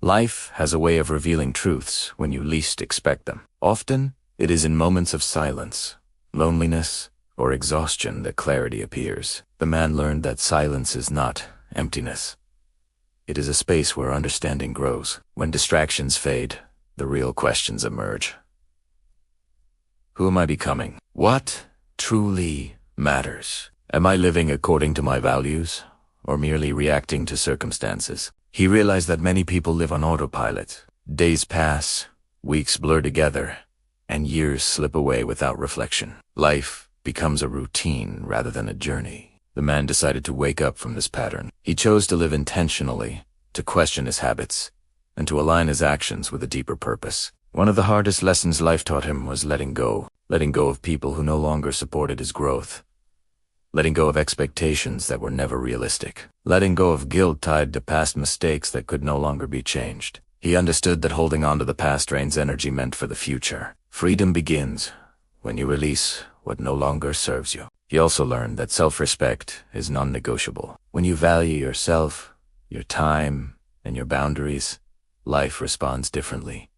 Life has a way of revealing truths when you least expect them. Often, it is in moments of silence, loneliness, or exhaustion that clarity appears. The man learned that silence is not emptiness. It is a space where understanding grows. When distractions fade, the real questions emerge. Who am I becoming? What truly matters? Am I living according to my values, or merely reacting to circumstances? He realized that many people live on autopilot. Days pass, weeks blur together, and years slip away without reflection. Life becomes a routine rather than a journey. The man decided to wake up from this pattern. He chose to live intentionally, to question his habits, and to align his actions with a deeper purpose. One of the hardest lessons life taught him was letting go of people who no longer supported his growth, letting go of expectations that were never realistic, letting go of guilt tied to past mistakes that could no longer be changed. He understood that holding on to the past drains energy meant for the future. Freedom begins when you release what no longer serves you. He also learned that self-respect is non-negotiable. When you value yourself, your time, and your boundaries, life responds differently.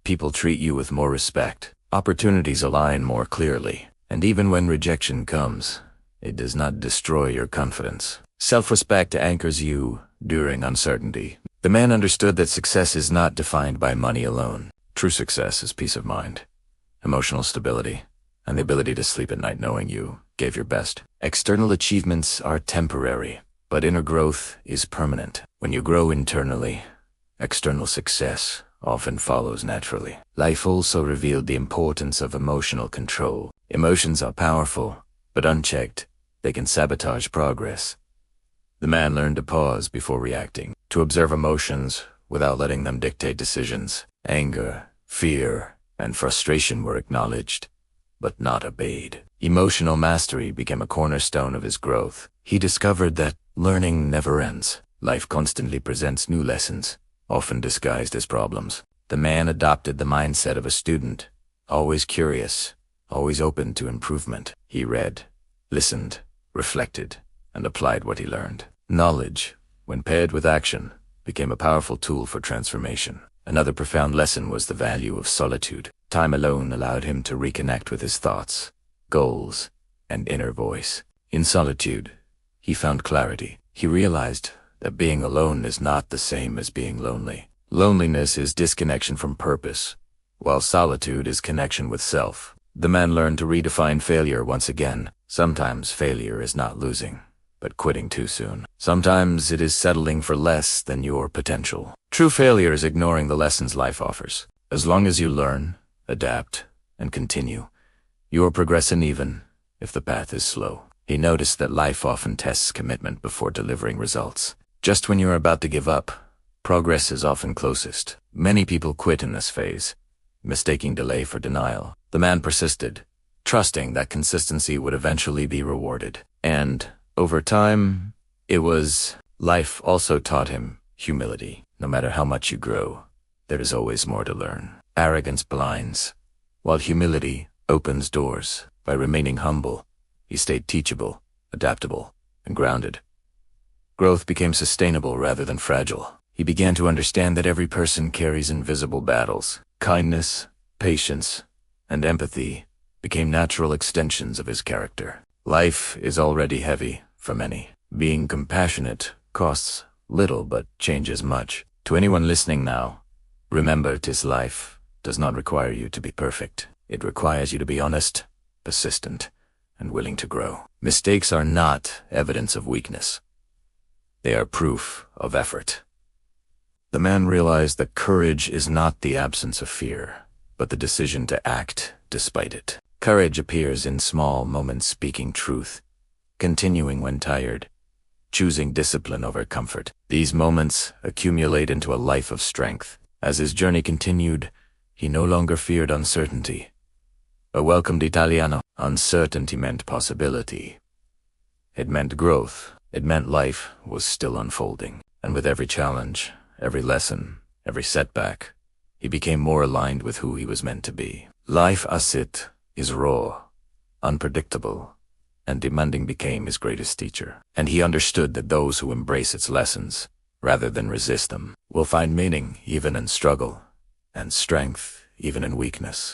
People treat you with more respect. Opportunities align more clearly. And even when rejection comes, it does not destroy your confidence. Self-respect anchors you during uncertainty. The man understood that success is not defined by money alone. True success is peace of mind, emotional stability, and the ability to sleep at night knowing you gave your best. External achievements are temporary, but inner growth is permanent. When you grow internally, external success often follows naturally. Life also revealed the importance of emotional control. Emotions are powerful, but unchecked, they can sabotage progress. The man learned to pause before reacting, to observe emotions without letting them dictate decisions. Anger, fear, and frustration were acknowledged, but not obeyed. Emotional mastery became a cornerstone of his growth. He discovered that learning never ends. Life constantly presents new lessons, often disguised as problems. The man adopted the mindset of a student, always curious, always open to improvement. He read, listened, reflected, and applied what he learned. Knowledge, when paired with action, became a powerful tool for transformation. Another profound lesson was the value of solitude. Time alone allowed him to reconnect with his thoughts, goals, and inner voice. In solitude, he found clarity. He realized that being alone is not the same as being lonely. Loneliness is disconnection from purpose, while solitude is connection with self. The man learned to redefine failure once again. Sometimes failure is not losing, but quitting too soon. Sometimes it is settling for less than your potential. True failure is ignoring the lessons life offers. As long as you learn, adapt, and continue, you will progress even if the path is slow. He noticed that life often tests commitment before delivering results. Just when you're about to give up, progress is often closest. Many people quit in this phase, mistaking delay for denial. The man persisted, trusting that consistency would eventually be rewarded. And, over time, life also taught him humility. No matter how much you grow, there is always more to learn. Arrogance blinds, while humility opens doors. By remaining humble, he stayed teachable, adaptable, and grounded. Growth became sustainable rather than fragile. He began to understand that every person carries invisible battles. Kindness, patience, and empathy became natural extensions of his character. Life is already heavy for many. Being compassionate costs little but changes much. To anyone listening now, remember this life does not require you to be perfect. It requires you to be honest, persistent, and willing to grow. Mistakes are not evidence of weakness. They are proof of effort. The man realized that courage is not the absence of fear, but the decision to act despite it. Courage appears in small moments, speaking truth, continuing when tired, choosing discipline over comfort. These moments accumulate into a life of strength. As his journey continued, he no longer feared uncertainty, but welcomed Italiano. Uncertainty meant possibility. It meant growth. It meant life was still unfolding. And with every challenge, every lesson, every setback, he became more aligned with who he was meant to be. Life as it is raw, unpredictable, and demanding became his greatest teacher. And he understood that those who embrace its lessons rather than resist them. We'll find meaning even in struggle, and strength even in weakness.